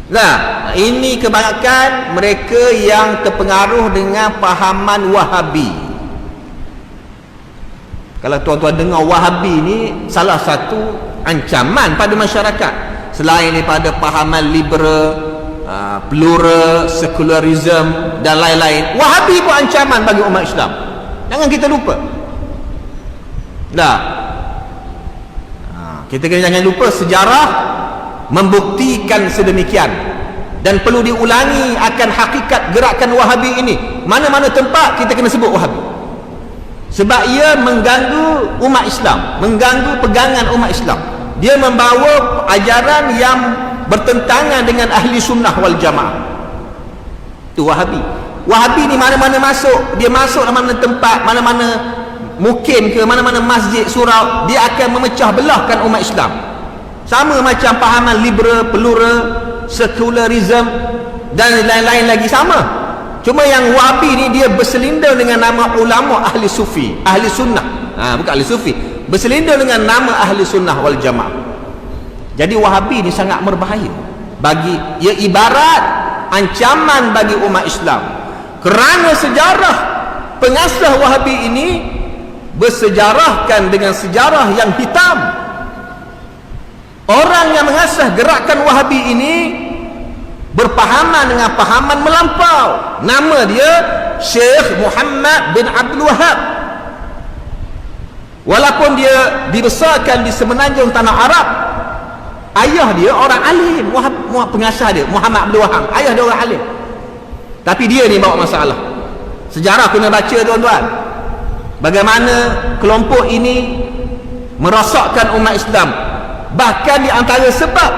Nah, ini kebanyakan mereka yang terpengaruh dengan fahaman Wahabi. Kalau tuan-tuan dengar Wahabi ni salah satu ancaman pada masyarakat, selain daripada fahaman liberal, plural, secularism dan lain-lain. Wahabi pun ancaman bagi umat Islam. Jangan kita lupa. Kita kena jangan lupa sejarah membuktikan sedemikian, dan perlu diulangi akan hakikat gerakan Wahabi ini. Mana-mana tempat kita kena sebut Wahabi, sebab ia mengganggu umat Islam, mengganggu pegangan umat Islam. Dia membawa ajaran yang bertentangan dengan ahli sunnah wal jamaah. Itu Wahabi. Wahabi ni mana-mana masuk, dia masuk mana-mana tempat, mana-mana mukim ke mana-mana masjid, surau, dia akan memecah belahkan umat Islam. Sama macam pahaman liberal, plural, secularism dan lain-lain lagi sama. Cuma yang Wahabi ni dia berselindar dengan nama ulama ahli sufi, ahli sunnah. Bukan ahli sufi, berselindar dengan nama ahli sunnah wal jamaah. Jadi Wahabi ni sangat berbahaya bagi, ia ibarat ancaman bagi umat Islam, kerana sejarah pengasas Wahabi ini bersejarahkan dengan sejarah yang hitam. Orang yang mengasas gerakan Wahabi ini berpahaman dengan pahaman melampau. Nama dia Syekh Muhammad bin Abdul Wahab. Walaupun dia dibesarkan di semenanjung tanah Arab, ayah dia orang alim. Pengasas dia Muhammad Abdul Wahab, ayah dia orang alim. Tapi dia ni bawa masalah. Sejarah kena baca tuan-tuan, bagaimana kelompok ini merosakkan umat Islam. Bahkan di antara sebab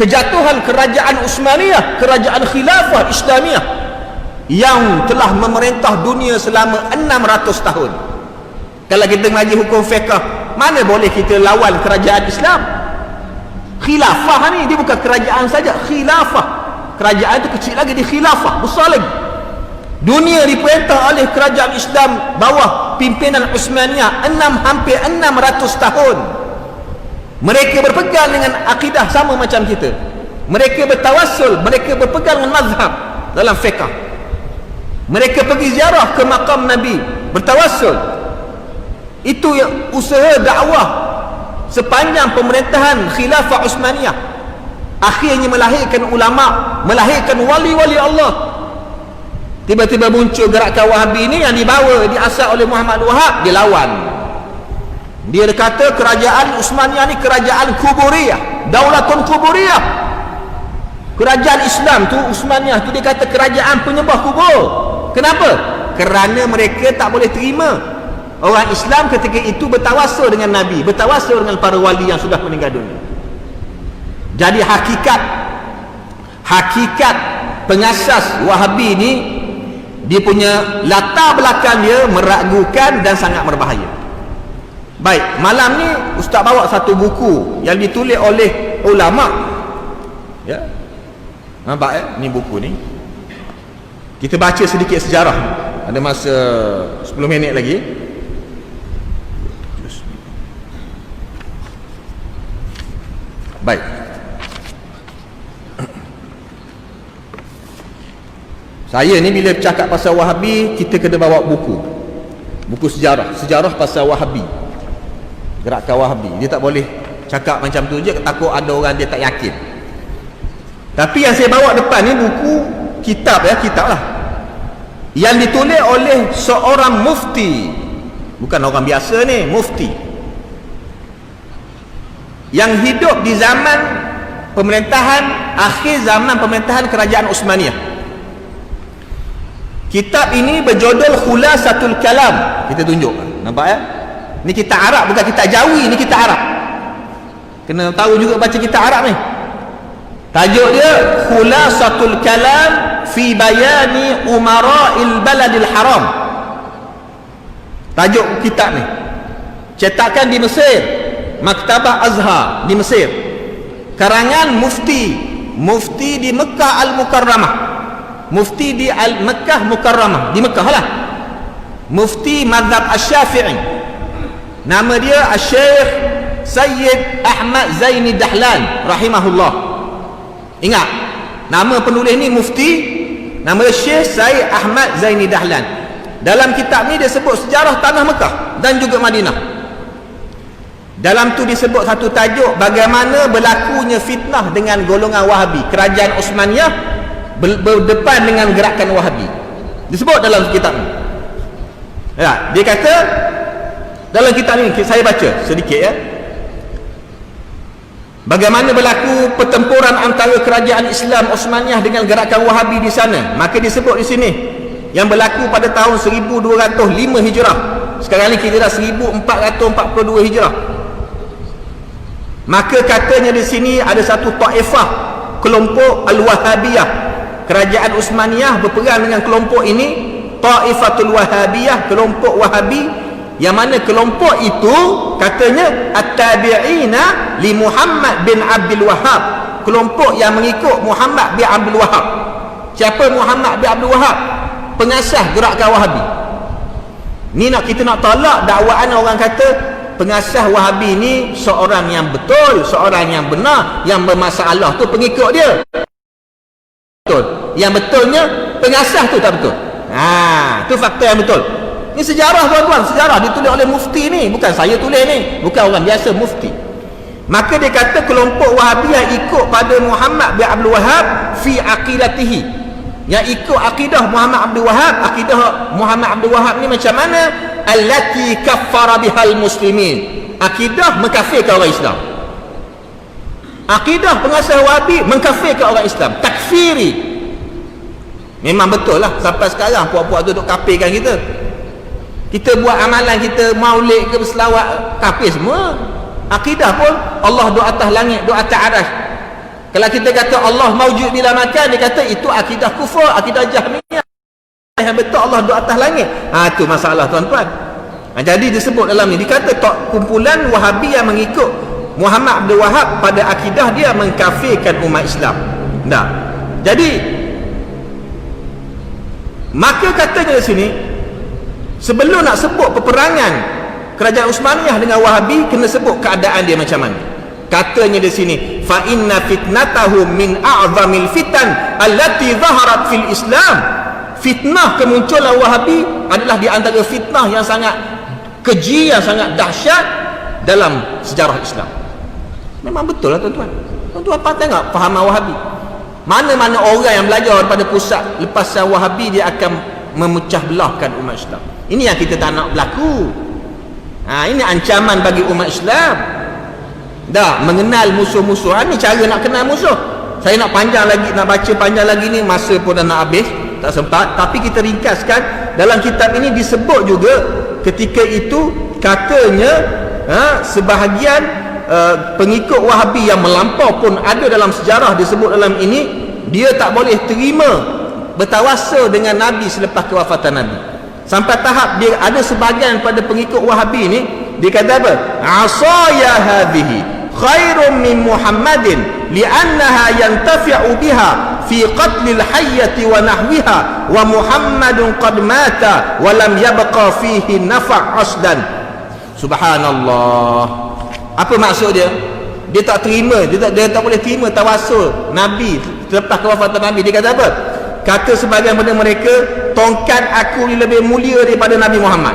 kejatuhan kerajaan Uthmaniyah, kerajaan khilafah Islamiyah yang telah memerintah dunia selama 600 tahun. Kalau kita mengaji hukum fiqh, mana boleh kita lawan kerajaan Islam? Khilafah ni dia bukan kerajaan saja, khilafah. Kerajaan itu kecil lagi, di khilafah besar lagi. Dunia diperintah oleh kerajaan Islam bawah pimpinan Uthmaniyah hampir 600 tahun. Mereka berpegang dengan akidah sama macam kita. Mereka bertawassul, mereka berpegang dengan mazhab dalam fiqh. Mereka pergi ziarah ke makam Nabi, bertawassul. Itu yang usaha dakwah sepanjang pemerintahan khilafah Uthmaniyah. Akhirnya melahirkan ulama, melahirkan wali-wali Allah. Tiba-tiba muncul gerakan Wahabi ini yang dibawa, diasas oleh Muhammad Wahab, dilawan. Dia kata kerajaan Uthmaniyah ni kerajaan kuburiyah, daulatun kuburiyah. Kerajaan Islam tu Uthmaniyah tu dia kata kerajaan penyembah kubur. Kenapa? Kerana mereka tak boleh terima orang Islam ketika itu bertawassul dengan Nabi, bertawassul dengan para wali yang sudah meninggal dunia. Jadi hakikat pengasas Wahabi ni, dia punya latar belakang dia meragukan dan sangat berbahaya. Baik, malam ni Ustaz bawa satu buku yang ditulis oleh ulama. Ya. Nampak ni buku ni. Kita baca sedikit sejarah. Ada masa 10 minit lagi. Baik. Saya ni bila bercakap pasal Wahabi, kita kena bawa buku sejarah pasal Wahabi, gerakan Wahabi. Dia tak boleh cakap macam tu je, takut ada orang dia tak yakin. Tapi yang saya bawa depan ni buku kitab lah, yang ditulis oleh seorang mufti, bukan orang biasa ni, mufti yang hidup di zaman pemerintahan, akhir zaman pemerintahan kerajaan Uthmaniyah. Kitab ini berjudul Khulasatul Kalam. Kita tunjuk, nampak ya? Ni kitab Arab, bukan kitab Jawi, ni kitab Arab. Kena tahu juga baca kitab Arab ni. Tajuk dia Khulasatul Kalam fi bayani umara'il baladil haram. Tajuk kitab ni. Cetakan di Mesir, Maktabah Azhar di Mesir. Karangan mufti di Mekah Al-Mukarramah. Mufti di Mekah Mukarramah, di Mekah lah. Mufti mazhab Asy-Syafi'i. Nama dia Syekh Sayyid Ahmad Zaini Dahlan rahimahullah. Ingat, Nama penulis ni mufti, nama dia Syekh Said Ahmad Zaini Dahlan. Dalam kitab ni dia sebut sejarah tanah Mekah dan juga Madinah. Dalam tu disebut satu tajuk, bagaimana berlakunya fitnah dengan golongan Wahabi. Kerajaan Osmaniyah berdepan dengan gerakan Wahabi. Disebut dalam kitab ni. Ya, dia kata dalam kitab ni, saya baca sedikit ya. Bagaimana berlaku pertempuran antara kerajaan Islam Osmaniyah dengan gerakan Wahabi di sana. Maka disebut di sini yang berlaku pada tahun 1205 Hijrah. Sekarang ni kita dah 1442 Hijrah. Maka katanya di sini ada satu taifah, kelompok Al-Wahabiyah. Kerajaan Osmaniyah berperang dengan kelompok ini, Taifatul Wahabiyah, kelompok Wahabi, yang mana kelompok itu katanya at-tabi'ina li Muhammad bin Abdul Wahhab, kelompok yang mengikut Muhammad bin Abdul Wahhab. Siapa Muhammad bin Abdul Wahhab? Pengasas gerakan Wahabi. Ni kita nak tolak dakwaan orang kata pengasas Wahabi ni seorang yang betul, seorang yang benar, yang bermasalah tu pengikut dia. Betul. Yang betulnya pengasas tu tak betul. Tu fakta yang betul. Ini sejarah tuan-tuan, sejarah ditulis oleh mufti ni, bukan saya tulis ni, bukan orang biasa, mufti. Maka dia kata kelompok Wahabi yang ikut pada Muhammad bin Abdul Wahhab fi aqidatihi, yang ikut akidah Muhammad Abdul Wahhab. Akidah Muhammad Abdul Wahhab ni macam mana? Allati kaffara bihal muslimin, akidah mengkafirkan orang Islam. Akidah pengasas Wahabi mengkafirkan orang Islam, takfiri. Memang betul lah, sampai sekarang puak-puak tu duk kafirkan kita. Kita buat amalan, kita maulid ke berselawat, kafir semua. Akidah pun Allah duk atas langit, duk atas aras. Kalau kita kata Allah maujud bila makan, dia kata itu akidah kufur, akidah Jahmiyah. Yang betul Allah duk atas langit. Itu masalah tuan-tuan. Jadi disebut dalam ni, dikata kumpulan Wahabi yang mengikut Muhammad Abdul Wahhab pada akidah dia mengkafirkan umat Islam. Tak. Jadi maka katanya di sini, sebelum nak sebut peperangan kerajaan Utsmaniyah dengan Wahabi, kena sebut keadaan dia macam mana. Katanya di sini, fa inna fitnatahu min a'zamil fitan allati zaharat fil Islam. Fitnah kemunculan Wahabi adalah di antara fitnah yang sangat keji, yang sangat dahsyat dalam sejarah Islam. Memang betul lah tuan-tuan. Tuan-tuan tengok fahaman Wahabi. Mana-mana orang yang belajar daripada pusat lepasan Wahabi, dia akan memecah belahkan umat Islam. Ini yang kita tak nak berlaku. Ini ancaman bagi umat Islam. Dah mengenal musuh-musuh. Ini cara nak kenal musuh. Saya nak panjang lagi, nak baca panjang lagi ni, masa pun dah nak habis, tak sempat. Tapi kita ringkaskan, dalam kitab ini disebut juga ketika itu katanya sebahagian pengikut Wahabi yang melampau pun ada dalam sejarah disebut dalam ini, dia tak boleh terima bertawassul dengan Nabi selepas kewafatan Nabi. Sampai tahap dia ada sebahagian pada pengikut Wahabi ni, dia kata apa? Asaya hadhihi khairun min Muhammadin li'annaha yantafi'u biha fi qatlil hayyati wa nahwiha wa Muhammadun qad mata wa lam yabqa fihi nafa' aslan. Subhanallah. Apa maksud dia? Dia tak terima, dia tak boleh terima tawassul Nabi selepas kewafatan Nabi. Dia kata apa? Kata sebagian pada mereka, tongkat aku lebih mulia daripada Nabi Muhammad.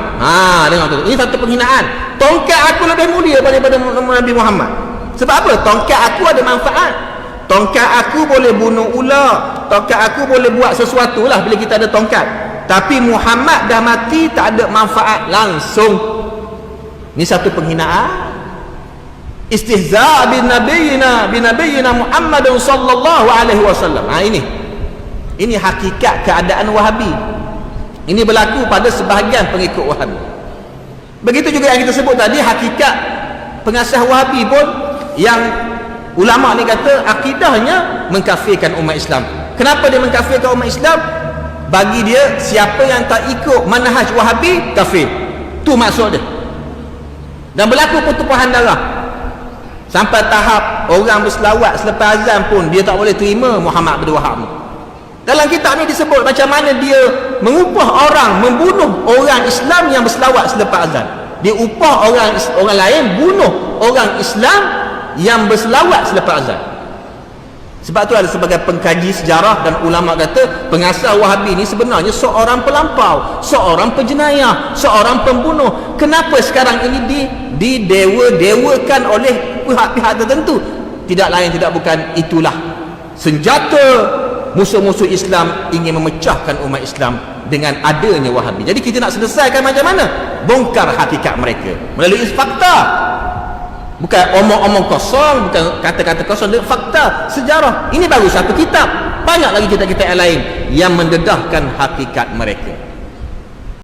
Tengok tu. Ini satu penghinaan. Tongkat aku lebih mulia daripada Nabi Muhammad. Sebab apa? Tongkat aku ada manfaat. Tongkat aku boleh bunuh ular, tongkat aku boleh buat sesuatu lah bila kita ada tongkat. Tapi Muhammad dah mati, tak ada manfaat langsung. Ini satu penghinaan. Istihza' bin nabiyina Muhammadun sallallahu alaihi wasallam. Ini hakikat keadaan Wahabi. Ini berlaku pada sebahagian pengikut Wahabi. Begitu juga yang kita sebut tadi, hakikat pengasas Wahabi pun, yang ulama ni kata akidahnya mengkafirkan umat Islam. Kenapa dia mengkafirkan umat Islam? Bagi dia, siapa yang tak ikut manhaj Wahabi, kafir. Tu maksud dia. Dan berlaku pertumpahan darah. Sampai tahap orang berselawat selepas azan pun dia tak boleh terima Muhammad Abdul Wahhab. Dalam kitab ni disebut macam mana dia mengupah orang membunuh orang Islam yang berselawat selepas azan. Dia upah orang lain bunuh orang Islam yang berselawat selepas azan. Sebab tu ada sebagai pengkaji sejarah dan ulama kata pengasas Wahabi ni sebenarnya seorang pelampau, seorang penjenayah, seorang pembunuh. Kenapa sekarang ini didewa-dewakan oleh pihak-pihak tertentu? Tidak lain tidak bukan itulah senjata musuh-musuh Islam ingin memecahkan umat Islam dengan adanya Wahabi. Jadi kita nak selesaikan macam mana? Bongkar hakikat mereka melalui fakta. Bukan omong-omong kosong, bukan kata-kata kosong, dia fakta, sejarah. Ini baru satu kitab. Banyak lagi kitab-kitab yang lain yang mendedahkan hakikat mereka.